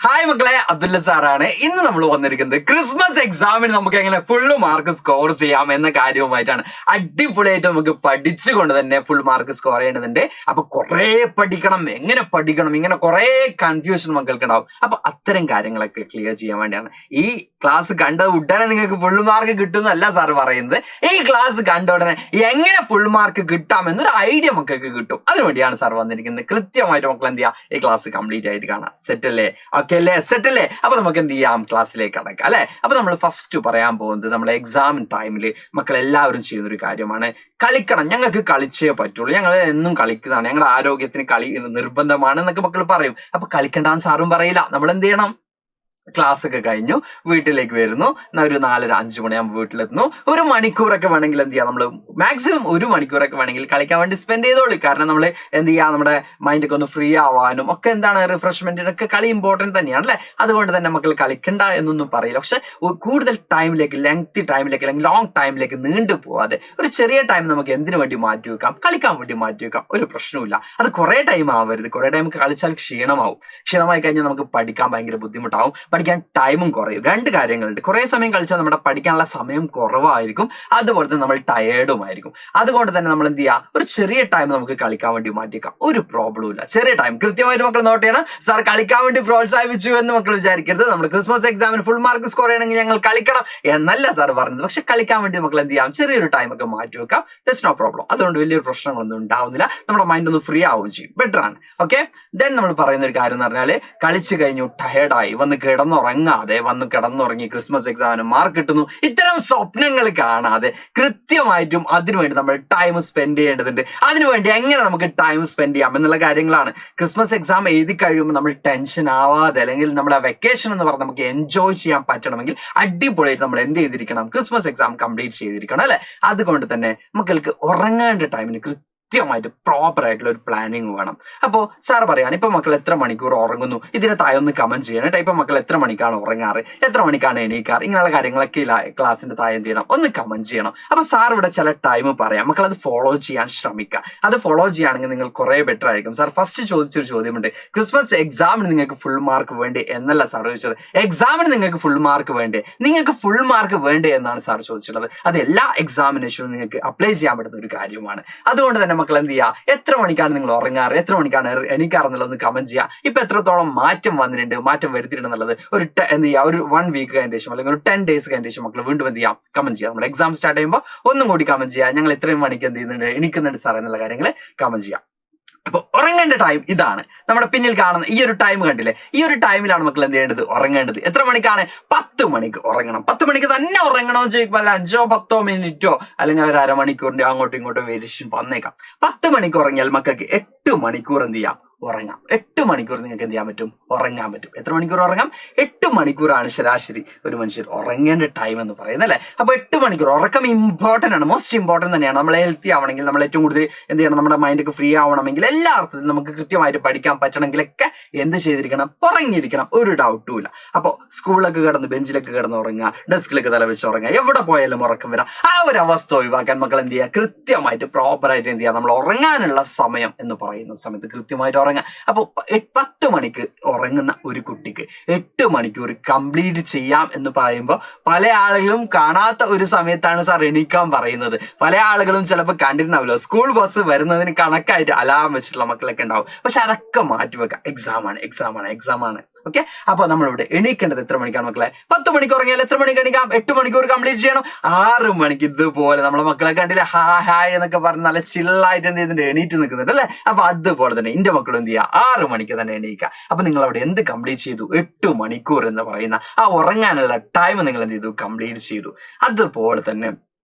Hi മക്കളെ, Abdullah സാറാണ്. ഇന്ന് നമ്മൾ വന്നിരിക്കുന്നത് ക്രിസ്മസ് എക്സാമിന് നമുക്ക് എങ്ങനെ ഫുൾ മാർക്ക് സ്കോർ ചെയ്യാം എന്ന കാര്യവുമായിട്ടാണ്. അടിപൊളിയായിട്ട് നമുക്ക് പഠിച്ചുകൊണ്ട് തന്നെ ഫുൾ മാർക്ക് സ്കോർ ചെയ്യേണ്ടതുണ്ട്. അപ്പൊ കുറെ പഠിക്കണം, എങ്ങനെ പഠിക്കണം, ഇങ്ങനെ കുറെ കൺഫ്യൂഷൻ മക്കൾക്ക് ഉണ്ടാവും. അപ്പൊ അത്തരം കാര്യങ്ങളൊക്കെ ക്ലിയർ ചെയ്യാൻ വേണ്ടിയാണ് ഈ ക്ലാസ് കണ്ട ഉടനെ നിങ്ങൾക്ക് ഫുൾ മാർക്ക് കിട്ടുമെന്നല്ല സാർ പറയുന്നത്. ഈ ക്ലാസ് കണ്ട ഉടനെ എങ്ങനെ ഫുൾ മാർക്ക് കിട്ടാം എന്നൊരു ഐഡിയ മക്കൾക്ക് കിട്ടും. അതിനുവേണ്ടിയാണ് സാർ വന്നിരിക്കുന്നത്. കൃത്യമായിട്ട് മക്കൾ എന്ത് ചെയ്യാം, ഈ ക്ലാസ് കംപ്ലീറ്റ് ആയിട്ട് കാണാം. സെറ്റ് അല്ലേ? സെറ്റ് അല്ലേ? അപ്പൊ നമുക്ക് എന്ത് ചെയ്യാം, ക്ലാസ്സിലേക്ക് അടക്കാം അല്ലെ. അപ്പൊ നമ്മൾ ഫസ്റ്റ് പറയാൻ പോകുന്നത് നമ്മുടെ എക്സാം ടൈമിൽ മക്കൾ എല്ലാവരും ചെയ്യുന്ന ഒരു കാര്യമാണ് കളിക്കണം. ഞങ്ങൾക്ക് കളിച്ചേ പറ്റുള്ളൂ, ഞങ്ങൾ എന്നും കളിക്കുന്നതാണ്, ഞങ്ങളുടെ ആരോഗ്യത്തിന് കളി നിർബന്ധമാണ് എന്നൊക്കെ മക്കൾ പറയും. അപ്പൊ കളിക്കണ്ടെന്ന് സാറും പറയില്ല. നമ്മൾ എന്ത് ചെയ്യണം? ക്ലാസ് ഒക്കെ കഴിഞ്ഞു വീട്ടിലേക്ക് വരുന്നു, ഒരു 4-5 മണിയാകുമ്പോൾ വീട്ടിലെത്തുന്നു. ഒരു മണിക്കൂറൊക്കെ വേണമെങ്കിൽ എന്ത് ചെയ്യാം, നമ്മൾ മാക്സിമം 1 മണിക്കൂറൊക്കെ വേണമെങ്കിൽ കളിക്കാൻ വേണ്ടി സ്പെൻഡ് ചെയ്തോളൂ. കാരണം നമ്മൾ എന്ത് ചെയ്യാം, നമ്മുടെ മൈൻഡൊക്കെ ഒന്ന് ഫ്രീ ആവാനും ഒക്കെ എന്താണ് റിഫ്രഷ്മെന്റിനൊക്കെ കളി ഇമ്പോർട്ടൻറ്റ് തന്നെയാണ് അല്ലെ. അതുകൊണ്ട് തന്നെ മക്കൾ കളിക്കണ്ട എന്നൊന്നും പറയില്ല. പക്ഷെ കൂടുതൽ ടൈമിലേക്ക്, ലെങ്തി ടൈമിലേക്ക് അല്ലെങ്കിൽ ലോങ് ടൈമിലേക്ക് നീണ്ടു പോവാതെ ഒരു ചെറിയ ടൈം നമുക്ക് എന്തിനു വേണ്ടി മാറ്റി വെക്കാം, കളിക്കാൻ വേണ്ടി മാറ്റി വെക്കാം. ഒരു പ്രശ്നമില്ല. അത് കുറെ ടൈം ആവരുത്. കുറെ ടൈം കളിച്ചാൽ ക്ഷീണമാവും. ക്ഷീണമായി കഴിഞ്ഞാൽ നമുക്ക് പഠിക്കാൻ ഭയങ്കര ബുദ്ധിമുട്ടാവും, പഠിക്കാൻ ടൈമും കുറയും. 2 കാര്യങ്ങളുണ്ട്. കുറെ സമയം കളിച്ചാൽ നമ്മുടെ പഠിക്കാനുള്ള സമയം കുറവായിരിക്കും, അതുപോലെ തന്നെ നമ്മൾ ടയേർഡുമായിരിക്കും. അതുകൊണ്ട് തന്നെ നമ്മൾ എന്ത് ചെയ്യുക, ഒരു ചെറിയ ടൈം നമുക്ക് കളിക്കാൻ വേണ്ടി മാറ്റിയേക്കാം. ഒരു പ്രോബ്ലം ഇല്ല. ചെറിയ ടൈം കൃത്യമായിട്ട് മക്കൾ നോട്ട് ചെയ്യണം. സാർ കളിക്കാൻ വേണ്ടി പ്രോത്സാഹിപ്പിച്ചു എന്ന് മക്കൾ വിചാരിക്കരുത്. നമ്മൾ ക്രിസ്മസ് എക്സാമിന് ഫുൾ മാർക്ക് സ്കോർ ചെയ്യണമെങ്കിൽ ഞങ്ങൾ കളിക്കണം എന്നല്ല സാർ പറഞ്ഞത്. പക്ഷെ കളിക്കാൻ വേണ്ടി മക്കൾ എന്ത് ചെയ്യാം, ചെറിയൊരു ടൈം ഒക്കെ മാറ്റി വെക്കാം. That's no problem. അതുകൊണ്ട് വലിയൊരു പ്രശ്നങ്ങളൊന്നും ഉണ്ടാവുന്നില്ല. നമ്മുടെ മൈൻഡ് ഒന്ന് ഫ്രീ ആവുകയും ചെയ്യും. ബെറ്റർ ആണ്. ഓക്കെ. ദെൻ നമ്മൾ പറയുന്ന ഒരു കാര്യം എന്ന് പറഞ്ഞാൽ, കളിച്ചു കഴിഞ്ഞു ടയേർഡായി വന്ന് കിടന്നുറങ്ങി ക്രിസ്മസ് എക്സാമിന് മാർക്ക് കിട്ടുന്നു, ഇത്തരം സ്വപ്നങ്ങൾ കാണാതെ കൃത്യമായിട്ടും അതിനുവേണ്ടി നമ്മൾ ടൈം സ്പെൻഡ് ചെയ്യേണ്ടതുണ്ട്. അതിനുവേണ്ടി എങ്ങനെ നമുക്ക് ടൈം സ്പെൻഡ് ചെയ്യാം എന്നുള്ള കാര്യങ്ങളാണ്. ക്രിസ്മസ് എക്സാം എഴുതി കഴിയുമ്പോൾ നമ്മൾ ടെൻഷൻ ആവാതെ, അല്ലെങ്കിൽ നമ്മുടെ വെക്കേഷൻ എന്ന് പറഞ്ഞാൽ നമുക്ക് എൻജോയ് ചെയ്യാൻ പറ്റണമെങ്കിൽ അടിപൊളിയായിട്ട് നമ്മൾ എന്ത് ചെയ്തിരിക്കണം, ക്രിസ്മസ് എക്സാം കംപ്ലീറ്റ് ചെയ്തിരിക്കണം അല്ലെ. അതുകൊണ്ട് തന്നെ മക്കൾക്ക് ഉറങ്ങേണ്ട ടൈമിന് കൃത്യമായിട്ട് പ്രോപ്പർ ആയിട്ടുള്ള ഒരു പ്ലാനിങ് വേണം. അപ്പോൾ സാർ പറയാണ്, ഇപ്പൊ മക്കൾ എത്ര മണിക്കൂർ ഉറങ്ങുന്നു, ഇതിനെ താഴെ ഒന്ന് കമന്റ് ചെയ്യണം കേട്ടോ. ഇപ്പൊ മക്കൾ എത്ര മണിക്കാണ് ഉറങ്ങാറ്, എത്ര മണിക്കാണ് എണീക്കാറ്, ഇങ്ങനെയുള്ള കാര്യങ്ങളൊക്കെ ക്ലാസിന്റെ താഴെ എന്ത് ചെയ്യണം, ഒന്ന് കമന്റ് ചെയ്യണം. അപ്പൊ സാർ ഇവിടെ ചില ടൈം പറയാം, മക്കൾ അത് ഫോളോ ചെയ്യാൻ ശ്രമിക്കുക. അത് ഫോളോ ചെയ്യുകയാണെങ്കിൽ നിങ്ങൾ കുറെ ബെറ്റർ ആയിരിക്കും. സാർ ഫസ്റ്റ് ചോദിച്ചൊരു ചോദ്യമുണ്ട്, ക്രിസ്മസ് എക്സാമിന് നിങ്ങൾക്ക് ഫുൾ മാർക്ക് വേണ്ടേ എന്നല്ല സാർ ചോദിച്ചത്. എക്സാമിന് നിങ്ങൾക്ക് ഫുൾ മാർക്ക് വേണ്ടേ, നിങ്ങൾക്ക് ഫുൾ മാർക്ക് വേണ്ടേ എന്നാണ് സാർ ചോദിച്ചിട്ടുള്ളത്. അത് എല്ലാ എക്സാമിനേഷനും നിങ്ങൾക്ക് അപ്ലൈ ചെയ്യാൻ പറ്റുന്ന ഒരു കാര്യമാണ്. അതുകൊണ്ട് തന്നെ മക്കൾ എന്ത് ചെയ്യുക, എത്ര മണിക്കാണ് നിങ്ങൾ ഉറങ്ങാറ്, എത്ര മണിക്കാണ് എണീക്കാറെന്നുള്ളത് ഒന്ന് കമന്റ് ചെയ്യുക. ഇപ്പൊ എത്രത്തോളം മാറ്റം വന്നിട്ടുണ്ട്, മാറ്റം വരുത്തിയിട്ടുണ്ടെന്നുള്ളത് ഒരു എന്ത് ചെയ്യുക, ഒരു 1 വീക്ക് കഴിഞ്ഞ ശേഷം അല്ലെങ്കിൽ ഒരു 10 ഡേയ്സ് കഴിഞ്ഞ ശേഷം മക്കൾ വീണ്ടും എന്ത് ചെയ്യാം, കമന്റ് ചെയ്യാം. നമ്മുടെ എക്സാം സ്റ്റാർട്ട് ചെയ്യുമ്പോൾ ഒന്നും കൂടി കമന്റ് ചെയ്യുക, ഞങ്ങൾ ഇത്രയും മണിക്ക് എന്ത് ചെയ്യുന്നുണ്ട്, എണീക്കുന്നുണ്ട് സാർ എന്നുള്ള കാര്യങ്ങൾ കമന്റ് ചെയ്യാം. അപ്പൊ ഉറങ്ങേണ്ട ടൈം ഇതാണ്. നമ്മുടെ പിന്നിൽ കാണുന്ന ഈ ഒരു ടൈം കണ്ടില്ലേ, ഈ ഒരു ടൈമിലാണ് മക്കൾ എന്ത് ചെയ്യേണ്ടത്, ഉറങ്ങേണ്ടത്. എത്ര മണിക്കാണ്? 10 മണിക്ക് ഉറങ്ങണം. 10 മണിക്ക് തന്നെ ഉറങ്ങണമെന്ന് ചോദിക്കുമ്പോൾ 5-10 മിനിറ്റോ അല്ലെങ്കിൽ ഒരു അരമണിക്കൂറിന്റെ അങ്ങോട്ടും ഇങ്ങോട്ടും വേരിയേഷൻ വന്നേക്കാം. 10 മണിക്ക് ഉറങ്ങിയാൽ മക്കൾക്ക് 8 മണിക്കൂർ എന്ത് ചെയ്യാം, ഉറങ്ങാം. 8 മണിക്കൂർ നിങ്ങൾക്ക് എന്ത് ചെയ്യാൻ പറ്റും, ഉറങ്ങാൻ പറ്റും. എത്ര മണിക്കൂർ ഉറങ്ങാം? 8 മണിക്കൂറാണ് ശരാശരി ഒരു മനുഷ്യർ ഉറങ്ങേണ്ട ടൈം എന്ന് പറയുന്നത് അല്ലെ. അപ്പൊ 8 മണിക്കൂർ ഉറക്കം ഇമ്പോർട്ടന്റ് ആണ്, മോസ്റ്റ് ഇമ്പോർട്ടന്റ് തന്നെയാണ്. നമ്മൾ ഹെൽത്തി ആവണമെങ്കിൽ, നമ്മൾ ഏറ്റവും കൂടുതൽ എന്ത് ചെയ്യണം, നമ്മുടെ മൈൻഡൊക്കെ ഫ്രീ ആവണമെങ്കിൽ, എല്ലാ അർത്ഥത്തിലും നമുക്ക് കൃത്യമായിട്ട് പഠിക്കാൻ പറ്റണമെങ്കിലൊക്കെ എന്ത് ചെയ്തിരിക്കണം, ഉറങ്ങിയിരിക്കണം. ഒരു ഡൗട്ടും ഇല്ല. അപ്പോൾ സ്കൂളിലൊക്കെ കിടന്ന് ബെഞ്ചിലൊക്കെ കിടന്ന് ഉറങ്ങുക, ഡെസ്കിലൊക്കെ തല വെച്ച് ഉറങ്ങുക, എവിടെ പോയാലും ഉറക്കം വരാം. ആ ഒരു അവസ്ഥ ഒഴിവാക്കാൻ മക്കൾ എന്ത് ചെയ്യുക, കൃത്യമായിട്ട് പ്രോപ്പറായിട്ട് എന്ത് ചെയ്യുക, നമ്മൾ ഉറങ്ങാനുള്ള സമയം എന്ന് പറയുന്ന സമയത്ത് കൃത്യമായിട്ട് ഉറങ്ങുക. അപ്പോൾ 10 മണിക്ക് ഉറങ്ങുന്ന ഒരു കുട്ടിക്ക് 8 മണിക്കൂർ കംപ്ലീറ്റ് ചെയ്യാം എന്ന് പറയുമ്പോൾ പല ആളുകളും കാണാത്ത ഒരു സമയത്താണ് സാർ എണീക്കാൻ പറയുന്നത്. പല ആളുകളും ചിലപ്പോൾ കണ്ടിട്ടുണ്ടാവില്ല, സ്കൂൾ ബസ് വരുന്നതിന് കണക്കായിട്ട് അലാറം വെച്ചിട്ടുള്ള മക്കളൊക്കെ ഉണ്ടാവും. പക്ഷെ അതൊക്കെ മാറ്റിവെക്കാം. എക്സാം ആണ്. ഓക്കെ. അപ്പൊ നമ്മളിവിടെ എണീക്കേണ്ടത് എത്ര മണിക്കാണ് മക്കളെ? 10 മണിക്ക് ഉറങ്ങിയാൽ എത്ര മണിക്ക് എണീക്കാം? 8 മണിക്കൂർ കംപ്ലീറ്റ് ചെയ്യണം. 6 മണിക്ക് ഇതുപോലെ നമ്മളെ മക്കളെ കണ്ടില്ലേ, ഹായ് എന്നൊക്കെ പറഞ്ഞ് നല്ല ചില്ലായിട്ട് എന്ത് ചെയ്യുന്നുണ്ട്, എണീറ്റ് നിൽക്കുന്നുണ്ട് അല്ലെ. അപ്പൊ അതുപോലെ തന്നെ എന്റെ മക്കളും എന്ത് ചെയ്യുക, 6 മണിക്ക് തന്നെ എണീക്കുക. അപ്പൊ നിങ്ങൾ അവിടെ എന്ത് കംപ്ലീറ്റ് ചെയ്തു? 8 മണിക്കൂർ എന്ന് പറയുന്ന ആ ഉറങ്ങാനുള്ള ടൈം നിങ്ങൾ എന്ത് ചെയ്തു, കംപ്ലീറ്റ് ചെയ്തു. അതുപോലെ തന്നെ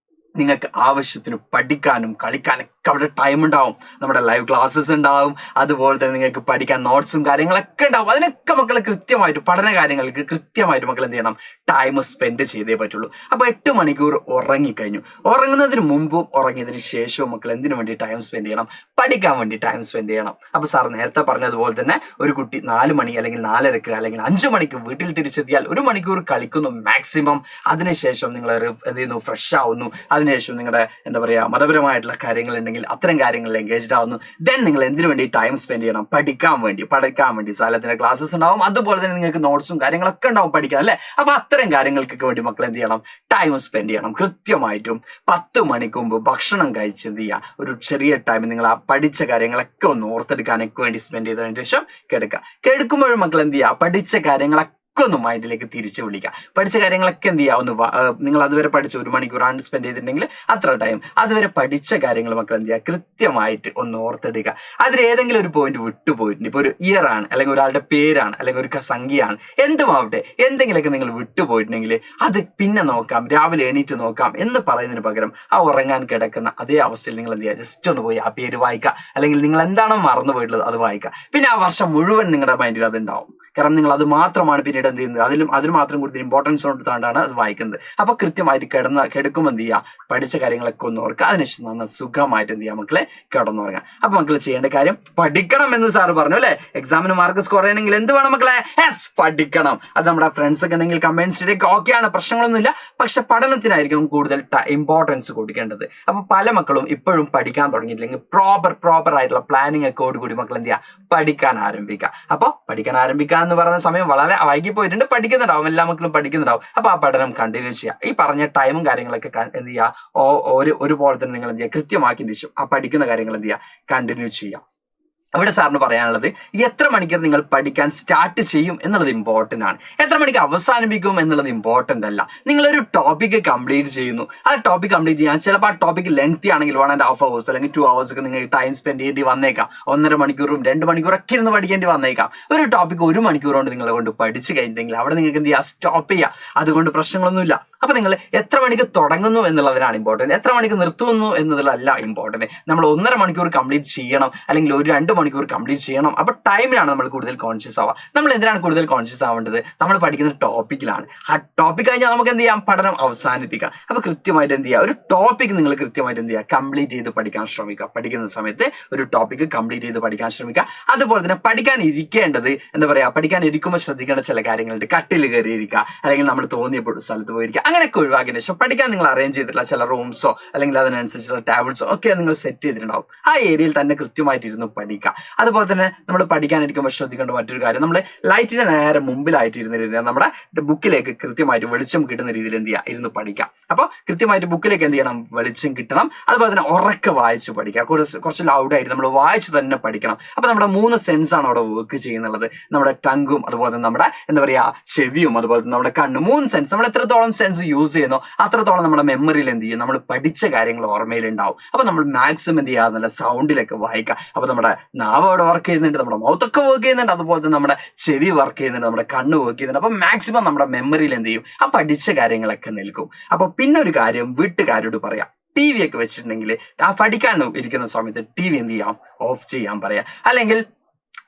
നിങ്ങൾക്ക് ആവശ്യത്തിന് പഠിക്കാനും കളിക്കാനൊക്കെ അവിടെ ടൈം ഉണ്ടാവും. നമ്മുടെ ലൈവ് ക്ലാസ്സസ് ഉണ്ടാവും. അതുപോലെ തന്നെ നിങ്ങൾക്ക് പഠിക്കാൻ നോട്ട്സും കാര്യങ്ങളൊക്കെ ഉണ്ടാവും. അതിനൊക്കെ മക്കൾ കൃത്യമായിട്ട് പഠന കാര്യങ്ങൾക്ക് കൃത്യമായിട്ട് മക്കൾ എന്ത് ചെയ്യണം, ടൈം സ്പെൻഡ് ചെയ്തേ പറ്റുള്ളൂ. അപ്പൊ 8 മണിക്കൂർ ഉറങ്ങിക്കഴിഞ്ഞു. ഉറങ്ങുന്നതിന് മുമ്പും ഉറങ്ങിയതിന് ശേഷവും മക്കൾ എന്തിനു വേണ്ടി ടൈം സ്പെൻഡ് ചെയ്യണം, പഠിക്കാൻ വേണ്ടി ടൈം സ്പെൻഡ് ചെയ്യണം. അപ്പൊ സാർ നേരത്തെ പറഞ്ഞതുപോലെ തന്നെ ഒരു കുട്ടി 4 മണി അല്ലെങ്കിൽ 4:30 അല്ലെങ്കിൽ 5 മണിക്ക് വീട്ടിൽ തിരിച്ചെത്തിയാൽ 1 മണിക്കൂർ കളിക്കുന്നു മാക്സിമം. അതിനുശേഷം നിങ്ങൾ എന്ത് ചെയ്യുന്നു, ഫ്രഷ് ആവുന്നു. അതിനുശേഷം നിങ്ങളുടെ എന്താ പറയാ, മതപരമായിട്ടുള്ള കാര്യങ്ങൾ ഉണ്ടെങ്കിൽ അല്ലെങ്കിൽ അത്തരം കാര്യങ്ങളിൽ എൻഗേജ്ഡ് ആവുന്നു, ദെൻ നിങ്ങൾ എന്തിനു വേണ്ടി ടൈം സ്പെൻഡ് ചെയ്യണം? പഠിക്കാൻ വേണ്ടി സ്ഥലത്തിന്റെ ക്ലാസ്സസ് ഉണ്ടാവും, അതുപോലെ തന്നെ നിങ്ങൾക്ക് നോട്ട്സും കാര്യങ്ങളൊക്കെ ഉണ്ടാവും പഠിക്കാൻ അല്ലെ. അപ്പൊ അത്തരം കാര്യങ്ങൾക്കൊക്കെ വേണ്ടി മക്കൾ എന്ത് ചെയ്യണം? ടൈം സ്പെൻഡ് ചെയ്യണം. കൃത്യമായിട്ടും 10 മണിക്ക് മുമ്പ് ഭക്ഷണം കഴിച്ച് എന്ത് ചെയ്യുക, ഒരു ചെറിയ ടൈം നിങ്ങൾ ആ പഠിച്ച കാര്യങ്ങളൊക്കെ ഒന്ന് ഓർത്തെടുക്കാനൊക്കെ വേണ്ടി സ്പെൻഡ് ചെയ്തതിന് ശേഷം കിടക്കുമ്പോഴും മക്കൾ എന്ത് ചെയ്യുക, പഠിച്ച കാര്യങ്ങളൊക്കെ ഒന്ന് മൈൻഡിലേക്ക് തിരിച്ചു വിളിക്കുക. പഠിച്ച കാര്യങ്ങളൊക്കെ എന്ത് ചെയ്യുക, ഒന്ന് നിങ്ങൾ അതുവരെ പഠിച്ച 1 മണിക്കൂറാണ് സ്പെൻഡ് ചെയ്തിട്ടുണ്ടെങ്കിൽ അത്ര ടൈം അതുവരെ പഠിച്ച കാര്യങ്ങൾ മക്കൾ എന്ത് ചെയ്യുക, കൃത്യമായിട്ട് ഒന്ന് ഓർത്തെടുക്കുക. അതിൽ ഏതെങ്കിലും ഒരു പോയിന്റ് വിട്ടുപോയിട്ടുണ്ട്, ഇപ്പൊ ഒരു ഇയർ ആണ്, അല്ലെങ്കിൽ ഒരാളുടെ പേരാണ്, അല്ലെങ്കിൽ ഒരു സംഖ്യയാണ്, എന്തുമാവട്ടെ, എന്തെങ്കിലുമൊക്കെ നിങ്ങൾ വിട്ടുപോയിട്ടുണ്ടെങ്കിൽ അത് പിന്നെ നോക്കാം, രാവിലെ എണീറ്റ് നോക്കാം എന്ന് പറയുന്നതിന് പകരം ആ ഉറങ്ങാൻ കിടക്കുന്ന അതേ അവസ്ഥയിൽ നിങ്ങൾ എന്ത് ചെയ്യുക, ജസ്റ്റ് ഒന്ന് പോയി ആ പേര് വായിക്കുക, അല്ലെങ്കിൽ നിങ്ങൾ എന്താണോ മറന്നു പോയിട്ടുള്ളത് അത് വായിക്കുക. പിന്നെ ആ വർഷം മുഴുവൻ നിങ്ങളുടെ മൈൻഡിൽ അത് ഉണ്ടാവും. കാരണം നിങ്ങൾ അത് മാത്രമാണ് പിന്നീട് എന്ത് ചെയ്യുന്നത്, അതിന് മാത്രം കൂടുതൽ ഇമ്പോർട്ടൻസ് കൊടുത്തുകൊണ്ടാണ് അത് വായിക്കുന്നത്. അപ്പൊ കൃത്യമായിട്ട് കിടക്കുമ്പോൾ എന്ത് ചെയ്യുക, പഠിച്ച കാര്യങ്ങളൊക്കെ ഒന്ന് ഓർക്കുക. അതിനുശേഷം നന്നായി സുഖമായിട്ട് എന്ത് ചെയ്യുക, മക്കളെ കിടന്നുറങ്ങാം. അപ്പൊ മക്കൾ ചെയ്യേണ്ട കാര്യം പഠിക്കണം എന്ന് സാറ് പറഞ്ഞു അല്ലെ. എക്സാമിന് മാർക്ക് സ്കോർ ചെയ്യണമെങ്കിൽ എന്ത് വേണം മക്കളെ? പഠിക്കണം. അത് നമ്മുടെ ഫ്രണ്ട്സ് ഒക്കെ ഉണ്ടെങ്കിൽ കമന്റ്സ് ഇടയ്ക്ക് ഓക്കെയാണ്, പ്രശ്നങ്ങളൊന്നുമില്ല. പക്ഷെ പഠനത്തിനായിരിക്കും കൂടുതൽ ഇമ്പോർട്ടൻസ് കൊടുക്കേണ്ടത്. അപ്പൊ പല മക്കളും ഇപ്പോഴും പഠിക്കാൻ തുടങ്ങിയിട്ടില്ലെങ്കിൽ പ്രോപ്പർ ആയിട്ടുള്ള പ്ലാനിങ് ഒക്കെ ഓടുകൂടി മക്കൾ എന്ത് ചെയ്യുക, പഠിക്കാൻ ആരംഭിക്കുക. അപ്പൊ പഠിക്കാൻ ആരംഭിക്കുക എന്ന് പറയുന്ന സമയം വളരെ വൈകി പോയിട്ടുണ്ട്, പഠിക്കുന്നുണ്ടാവും, എല്ലാ മക്കളും പഠിക്കുന്നുണ്ടാവും. അപ്പൊ ആ പഠനം കണ്ടിന്യൂ ചെയ്യുക. ഈ പറഞ്ഞ ടൈമും കാര്യങ്ങളൊക്കെ എന്ത് ചെയ്യുക, ഒരുപോലെ തന്നെ നിങ്ങൾ എന്ത് ചെയ്യുക, കൃത്യമാക്കിയതിന് ശേഷം ആ പഠിക്കുന്ന കാര്യങ്ങൾ എന്ത് ചെയ്യുക, കണ്ടിന്യൂ ചെയ്യുക. അവിടെ സാറിന് പറയാനുള്ളത്, എത്ര മണിക്കൂർ നിങ്ങൾ പഠിക്കാൻ സ്റ്റാർട്ട് ചെയ്യും എന്നുള്ളത് ഇമ്പോർട്ടന്റ് ആണ്. എത്ര മണിക്ക് അവസാനിപ്പിക്കും എന്നുള്ളത് ഇമ്പോർട്ടന്റ് അല്ല. നിങ്ങളൊരു ടോപ്പിക് കംപ്ലീറ്റ് ചെയ്യുന്നു, ആ ടോപ്പിക് കംപ്ലീറ്റ് ചെയ്യാൻ ചിലപ്പോൾ ആ ടോപ്പിക് ലെങ്തി ആണെങ്കിൽ 1.5 hours അല്ലെങ്കിൽ 2 hours ഒക്കെ നിങ്ങൾക്ക് ടൈം സ്പെൻഡ് ചെയ്യേണ്ടി വന്നേക്കാം. 1.5 മണിക്കൂറും 2 മണിക്കൂറൊക്കെ ഇരുന്ന് പഠിക്കേണ്ടി വന്നേക്കാം. ഒരു ടോപ്പിക് 1 മണിക്കൂർ കൊണ്ട് നിങ്ങളെ കൊണ്ട് പഠിച്ചു കഴിഞ്ഞിട്ടുണ്ടെങ്കിൽ അവിടെ നിങ്ങൾക്ക് എന്ത് ചെയ്യുക, സ്റ്റോപ്പ് ചെയ്യുക. അതുകൊണ്ട് പ്രശ്നങ്ങളൊന്നുമില്ല. അപ്പൊ നിങ്ങൾ എത്ര മണിക്ക് തുടങ്ങുന്നു എന്നുള്ളതിനാണ് ഇമ്പോർട്ടന്റ്, എത്ര മണിക്ക് നിർത്തുന്നു എന്നതിലല്ല ഇമ്പോർട്ടന്റ്. നമ്മൾ 1.5 മണിക്കൂർ കംപ്ലീറ്റ് ചെയ്യണം, അല്ലെങ്കിൽ ഒരു 2 മണിക്കൂർ കംപ്ലീറ്റ് ചെയ്യണം. അപ്പൊ ടൈമിലാണ് നമ്മൾ കൂടുതൽ കോൺഷ്യസ് ആവുക. നമ്മൾ എന്തിനാണ് കൂടുതൽ കോൺഷ്യസ് ആവേണ്ടത്? നമ്മൾ പഠിക്കുന്ന ടോപ്പിക്കിലാണ്. ആ ടോപ്പിക് കഴിഞ്ഞാൽ നമുക്ക് എന്ത് ചെയ്യാം, പഠനം അവസാനിപ്പിക്കാം. അപ്പൊ കൃത്യമായിട്ട് എന്ത് ചെയ്യുക, ഒരു ടോപ്പിക് നിങ്ങൾ കൃത്യമായിട്ട് എന്ത് ചെയ്യുക, കംപ്ലീറ്റ് ചെയ്ത് പഠിക്കാൻ ശ്രമിക്കുക. പഠിക്കുന്ന സമയത്ത് ഒരു ടോപ്പിക് കംപ്ലീറ്റ് ചെയ്ത് പഠിക്കാൻ ശ്രമിക്കുക. അതുപോലെ തന്നെ പഠിക്കാൻ ഇരിക്കേണ്ടത് എന്താ പറയാ, പഠിക്കാൻ ഇരിക്കുമ്പോൾ ശ്രദ്ധിക്കേണ്ട ചില കാര്യങ്ങളുണ്ട്. കട്ടിൽ കയറിയിരിക്കുക, അല്ലെങ്കിൽ നമ്മൾ തോന്നിയപ്പോൾ സ്ഥലത്ത് പോയിരിക്കുക, അങ്ങനെയൊക്കെ ഒഴിവാക്കിയതിന് ശേഷം പഠിക്കാൻ നിങ്ങൾ അറേഞ്ച് ചെയ്തിട്ടുള്ള ചില റൂംസോ അല്ലെങ്കിൽ അതിനനുസരിച്ചുള്ള ടേബിൾസോ ഒക്കെ നിങ്ങൾ സെറ്റ് ചെയ്തിട്ടുണ്ടാവും. ആ ഏരിയയിൽ തന്നെ കൃത്യമായിട്ട് ഇരുന്ന് പഠിക്കുക. അതുപോലെ തന്നെ നമ്മൾ പഠിക്കാനിരിക്കുമ്പോൾ ശ്രദ്ധിക്കേണ്ട മറ്റൊരു കാര്യം, നമ്മൾ ലൈറ്റിന്റെ നേരെ മുമ്പിലായിട്ട് ഇരുന്നിരുന്ന നമ്മുടെ ബുക്കിലേക്ക് കൃത്യമായിട്ട് വെളിച്ചം കിട്ടുന്ന രീതിയിൽ എന്ത് ചെയ്യുക, ഇരുന്ന് പഠിക്കാം. അപ്പോൾ കൃത്യമായിട്ട് ബുക്കിലേക്ക് എന്ത് ചെയ്യണം, വെളിച്ചം കിട്ടണം. അതുപോലെ തന്നെ ഉറക്കെ വായിച്ച് പഠിക്കുക, കുറച്ച് ലൗഡായിട്ട് നമ്മൾ വായിച്ച് തന്നെ പഠിക്കണം. അപ്പൊ നമ്മുടെ 3 സെൻസ് ആണ് അവിടെ വർക്ക് ചെയ്യുന്നുള്ളത്. നമ്മുടെ ടങ്കും, അതുപോലെ തന്നെ നമ്മുടെ എന്താ പറയാ ചെവിയും, അതുപോലെ തന്നെ നമ്മുടെ കണ്ണും. 3 സെൻസ് നമ്മൾ എത്രത്തോളം സെൻസ് യൂസ് ചെയ്യുന്നോ അത്രത്തോളം നമ്മുടെ മെമ്മറിയിൽ എന്ത് ചെയ്യും, നമ്മൾ പഠിച്ച കാര്യങ്ങൾ ഓർമ്മയിൽ ഉണ്ടാവും. അപ്പൊ നമ്മൾ മാക്സിമം എന്ത് ചെയ്യുക, നല്ല സൗണ്ടിലൊക്കെ വായിക്കുക. അപ്പൊ നമ്മുടെ നാവ് അവിടെ വർക്ക് ചെയ്യുന്നുണ്ട്, നമ്മുടെ മൗത്തൊക്കെ വർക്ക് ചെയ്യുന്നുണ്ട്, അതുപോലെ തന്നെ നമ്മുടെ ചെവി വർക്ക് ചെയ്യുന്നുണ്ട്, നമ്മുടെ കണ്ണ് വർക്ക് ചെയ്യുന്നുണ്ട്. അപ്പൊ മാക്സിമം നമ്മുടെ മെമ്മറിയിൽ എന്ത് ചെയ്യും, ആ പഠിച്ച കാര്യങ്ങളൊക്കെ നിൽക്കും. അപ്പൊ പിന്നെ ഒരു കാര്യം വീട്ടുകാരോട് പറയാം, TV ഒക്കെ വെച്ചിട്ടുണ്ടെങ്കിൽ ആ പഠിക്കാൻ ഇരിക്കുന്ന സമയത്ത് TV എന്ത് ചെയ്യാം, ഓഫ് ചെയ്യാൻ പറയാം. അല്ലെങ്കിൽ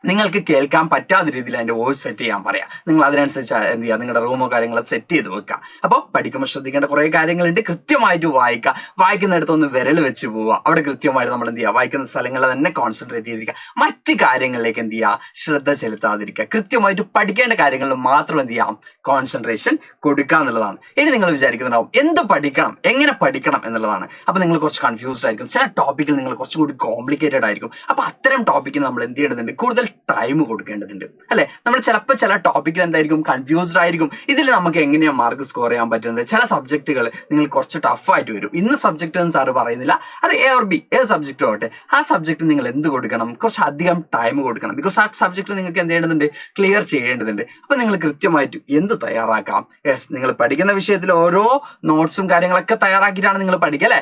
നിങ്ങൾക്ക് കേൾക്കാൻ പറ്റാത്ത രീതിയിൽ അതിന്റെ വോയിസ് സെറ്റ് ചെയ്യാൻ പറയാം. നിങ്ങൾ അതിനനുസരിച്ച് എന്ത് ചെയ്യുക, നിങ്ങളുടെ റൂമോ കാര്യങ്ങളോ സെറ്റ് ചെയ്ത് വെക്കുക. അപ്പോൾ പഠിക്കുമ്പോൾ ശ്രദ്ധിക്കേണ്ട കുറേ കാര്യങ്ങളുണ്ട്. കൃത്യമായിട്ട് വായിക്കുക. വായിക്കുന്നിടത്ത് ഒന്ന് വിരൽ വെച്ച് പോവുക. അവിടെ കൃത്യമായിട്ട് നമ്മൾ എന്ത് ചെയ്യുക, വായിക്കുന്ന സ്ഥലങ്ങളിൽ തന്നെ കോൺസെൻട്രേറ്റ് ചെയ്തിരിക്കുക. മറ്റ് കാര്യങ്ങളിലേക്ക് എന്ത് ചെയ്യുക, ശ്രദ്ധ ചെലുത്താതിരിക്കുക. കൃത്യമായിട്ട് പഠിക്കേണ്ട കാര്യങ്ങളിൽ മാത്രം എന്ത് ചെയ്യാം, കോൺസെൻട്രേഷൻ കൊടുക്കുക എന്നുള്ളതാണ്. ഇനി നിങ്ങൾ വിചാരിക്കുന്നുണ്ടാവും എന്ത് പഠിക്കണം, എങ്ങനെ പഠിക്കണം എന്നുള്ളതാണ്. അപ്പൊ നിങ്ങൾ കുറച്ച് കൺഫ്യൂസ്ഡ് ആയിരിക്കും. ചില ടോപ്പിക്കിൽ നിങ്ങൾ കുറച്ചും കൂടി കോംപ്ലിക്കേറ്റഡ് ആയിരിക്കും. അപ്പൊ അത്തരം ടോപ്പിക്കിൽ നമ്മൾ എന്ത് ചെയ്യേണ്ടതുണ്ട്, കൂടുതൽ ടൈം കൊടുക്കേണ്ടതുണ്ട് അല്ലെ. നമ്മൾ ചിലപ്പോൾ ചില ടോപ്പിക്കിൽ എന്തായിരിക്കും, കൺഫ്യൂസ്ഡ് ആയിരിക്കും. ഇതിൽ നമുക്ക് എങ്ങനെയാണ് മാർക്ക് സ്കോർ ചെയ്യാൻ പറ്റുന്നത്? ചില സബ്ജക്റ്റുകൾ നിങ്ങൾ കുറച്ച് ടഫായിട്ട് വരും. ഇന്ന് സബ്ജക്റ്റ് എന്ന് സാറ് പറയുന്നില്ല, അത് A or B ഏത് സബ്ജക്റ്റും ആവട്ടെ, ആ സബ്ജക്റ്റ് നിങ്ങൾ എന്ത് കൊടുക്കണം, കുറച്ച് അധികം ടൈം കൊടുക്കണം. ബിക്കോസ് ആ സബ്ജക്റ്റ് നിങ്ങൾക്ക് എന്ത് ചെയ്യേണ്ടതുണ്ട്, ക്ലിയർ ചെയ്യേണ്ടതുണ്ട്. അപ്പൊ നിങ്ങൾ കൃത്യമായിട്ട് എന്ത് തയ്യാറാക്കാം, നിങ്ങൾ പഠിക്കുന്ന വിഷയത്തിൽ ഓരോ നോട്ട്സും കാര്യങ്ങളൊക്കെ തയ്യാറാക്കിയിട്ടാണ് നിങ്ങൾ പഠിക്കുക അല്ലെ.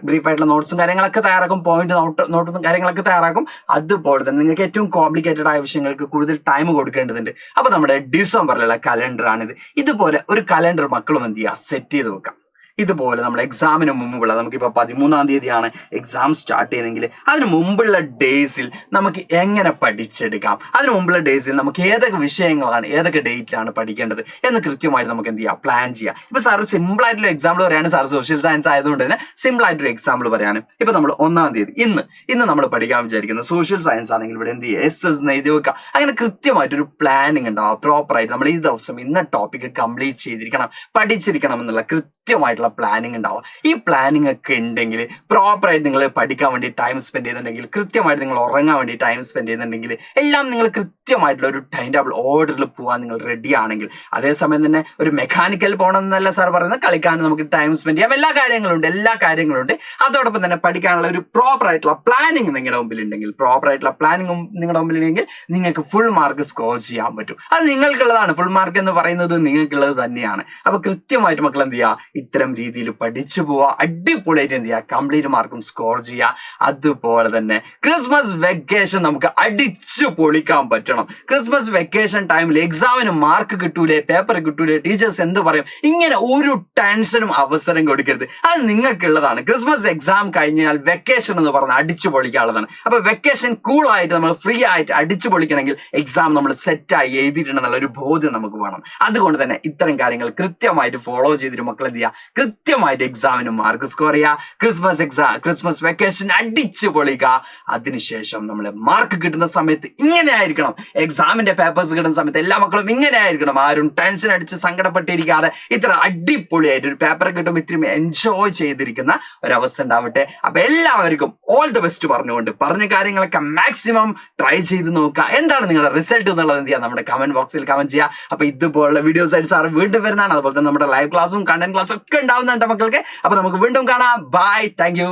ബ്രീഫായിട്ടുള്ള നോട്ട്സും കാര്യങ്ങളൊക്കെ തയ്യാറാക്കും, പോയിന്റ് നോട്ടും കാര്യങ്ങളൊക്കെ തയ്യാറാക്കും. അതുപോലെ തന്നെ നിങ്ങൾക്ക് ഏറ്റവും കോംപ്ലിക്കേറ്റഡ് ആയ വിഷയങ്ങൾക്ക് കൂടുതൽ ടൈം കൊടുക്കേണ്ടതുണ്ട്. അപ്പൊ നമ്മുടെ ഡിസംബറിലുള്ള കലണ്ടറാണിത്. ഇതുപോലെ ഒരു കലണ്ടർ മക്കളും എന്ത് ചെയ്യുക, സെറ്റ് ചെയ്ത് വെക്കാം. ഇതുപോലെ നമ്മുടെ എക്സാമിന് മുമ്പുള്ള, നമുക്കിപ്പോൾ 13-ാം തീയതിയാണ് എക്സാം സ്റ്റാർട്ട് ചെയ്യുന്നതെങ്കിൽ അതിന് മുമ്പുള്ള ഡേയ്സിൽ നമുക്ക് എങ്ങനെ പഠിച്ചെടുക്കാം, അതിന് മുമ്പുള്ള ഡേയ്സിൽ നമുക്ക് ഏതൊക്കെ വിഷയങ്ങളാണ് ഏതൊക്കെ ഡേറ്റിലാണ് പഠിക്കേണ്ടത് എന്ന് കൃത്യമായിട്ട് നമുക്ക് എന്ത് ചെയ്യാം, പ്ലാൻ ചെയ്യാം. ഇപ്പൊ സാറ് സിമ്പിൾ ആയിട്ടുള്ള എക്സാമ്പിൾ പറയാണ്. സാർ സോഷ്യൽ സയൻസ് ആയതുകൊണ്ട് തന്നെ സിമ്പിൾ ആയിട്ടൊരു എക്സാമ്പിൾ പറയാണ്. ഇപ്പൊ നമ്മൾ 1-ാം തീയതി ഇന്ന് നമ്മൾ പഠിക്കാൻ വിചാരിക്കുന്നത് സോഷ്യൽ സയൻസ് ആണെങ്കിൽ ഇവിടെ എന്ത് ചെയ്യുക, SS എഴുതി വെക്കുക. അങ്ങനെ കൃത്യമായിട്ടൊരു പ്ലാനിങ് ഉണ്ടാവും. പ്രോപ്പറായിട്ട് നമ്മൾ ഈ ദിവസം ഇന്ന ടോപ്പിക് കംപ്ലീറ്റ് ചെയ്തിരിക്കണം, പഠിച്ചിരിക്കണം എന്നുള്ള കൃത്യമായിട്ടുള്ള ആയിട്ടുള്ള പ്ലാനിങ് ഉണ്ടാവുക. ഈ പ്ലാനിങ് ഒക്കെ ഉണ്ടെങ്കിൽ പ്രോപ്പറായിട്ട് നിങ്ങൾ പഠിക്കാൻ വേണ്ടി ടൈം സ്പെൻഡ് ചെയ്യുന്നുണ്ടെങ്കിൽ, കൃത്യമായിട്ട് നിങ്ങൾ ഉറങ്ങാൻ വേണ്ടി ടൈം സ്പെൻഡ് ചെയ്യുന്നുണ്ടെങ്കിൽ, എല്ലാം നിങ്ങൾ കൃത്യമായിട്ടുള്ള ഒരു ടൈം ടേബിൾ ഓർഡറിൽ പോകാൻ നിങ്ങൾ റെഡി ആണെങ്കിൽ, അതേസമയം തന്നെ ഒരു മെക്കാനിക്കൽ പോകണം എന്നല്ല സാർ പറയുന്നത്, കളിക്കാൻ നമുക്ക് ടൈം സ്പെൻഡ് ചെയ്യാം, എല്ലാ കാര്യങ്ങളുണ്ട്. അതോടൊപ്പം തന്നെ പഠിക്കാനുള്ള ഒരു പ്രോപ്പർ ആയിട്ടുള്ള പ്ലാനിങ് നിങ്ങളുടെ മുമ്പിലുണ്ടെങ്കിൽ, നിങ്ങൾക്ക് ഫുൾ മാർക്ക് സ്കോർ ചെയ്യാൻ പറ്റും. അത് നിങ്ങൾക്കുള്ളതാണ്. ഫുൾ മാർക്ക് എന്ന് പറയുന്നത് നിങ്ങൾക്കുള്ളത് തന്നെയാണ്. അപ്പൊ കൃത്യമായിട്ട് മക്കൾ എന്ത് ചെയ്യുക, ഇത്തരം രീതിയിൽ പഠിച്ചു പോവുക, അടിപൊളിയായിട്ട് എന്ത് ചെയ്യുക, കംപ്ലീറ്റ് മാർക്കും സ്കോർ ചെയ്യുക. അതുപോലെ തന്നെ ക്രിസ്മസ് വെക്കേഷൻ നമുക്ക് അടിച്ചു പൊളിക്കാൻ പറ്റണം. ക്രിസ്മസ് വെക്കേഷൻ ടൈമിൽ എക്സാമിന് മാർക്ക് കിട്ടൂലേ, പേപ്പർ കിട്ടൂലേ, ടീച്ചേഴ്സ് എന്ത് പറയും, ഇങ്ങനെ ഒരു ടെൻഷനും അവസരം കൊടുക്കരുത്. അത് നിങ്ങൾക്കുള്ളതാണ്. ക്രിസ്മസ് എക്സാം കഴിഞ്ഞാൽ വെക്കേഷൻ എന്ന് പറഞ്ഞാൽ അടിച്ചു പൊളിക്കാനുള്ളതാണ്. അപ്പൊ വെക്കേഷൻ കൂളായിട്ട് നമ്മൾ ഫ്രീ ആയിട്ട് അടിച്ചു പൊളിക്കണമെങ്കിൽ എക്സാം നമ്മൾ സെറ്റായി എഴുതിയിട്ടുണ്ടെന്നുള്ള ഒരു ബോധ്യം നമുക്ക് വേണം. അതുകൊണ്ട് തന്നെ ഇത്തരം കാര്യങ്ങൾ കൃത്യമായിട്ട് ഫോളോ ചെയ്തിട്ട് മക്കൾ എന്ത് ചെയ്യുക, കൃത്യമായിട്ട് എക്സാമിന് മാർക്ക് സ്കോർ ചെയ്യുക. ക്രിസ്മസ് വെക്കേഷൻ അടിച്ചു പൊളിക്കുക. അതിനുശേഷം നമ്മൾ മാർക്ക് കിട്ടുന്ന സമയത്ത് ഇങ്ങനെ ആയിരിക്കണം. എക്സാമിന്റെ പേപ്പേഴ്സ് കിട്ടുന്ന സമയത്ത് എല്ലാ മക്കളും ഇങ്ങനെ ആയിരിക്കണം. ആരും ടെൻഷൻ അടിച്ച് സങ്കടപ്പെട്ടിരിക്കാതെ ഇത്ര അടിപൊളിയായിട്ട് ഒരു പേപ്പർ കിട്ടുമ്പോൾ ഇത്രയും എൻജോയ് ചെയ്തിരിക്കുന്ന ഒരവസ്ഥ ഉണ്ടാവട്ടെ. അപ്പൊ എല്ലാവർക്കും ഓൾ ദ ബെസ്റ്റ് പറഞ്ഞുകൊണ്ട് പറഞ്ഞ കാര്യങ്ങളൊക്കെ മാക്സിമം ട്രൈ ചെയ്ത് നോക്കുക. എന്താണ് നിങ്ങളുടെ റിസൾട്ട് എന്നുള്ളത് എന്ത് ചെയ്യുക, നമ്മുടെ കമന്റ് ബോക്സിൽ കമന്റ് ചെയ്യുക. അപ്പൊ ഇതുപോലുള്ള വീഡിയോസ് ആയിട്ട് സാർ വീണ്ടും വരുന്നതാണ്. അതുപോലെ തന്നെ നമ്മുടെ ലൈവ് ക്ലാസ്സും കണ്ടന്റ് ക്ലാസ്സും ഒക്കെ ഉണ്ടാവുന്നുണ്ട് മക്കൾക്ക്. അപ്പൊ നമുക്ക് വീണ്ടും കാണാം. Bye, thank U.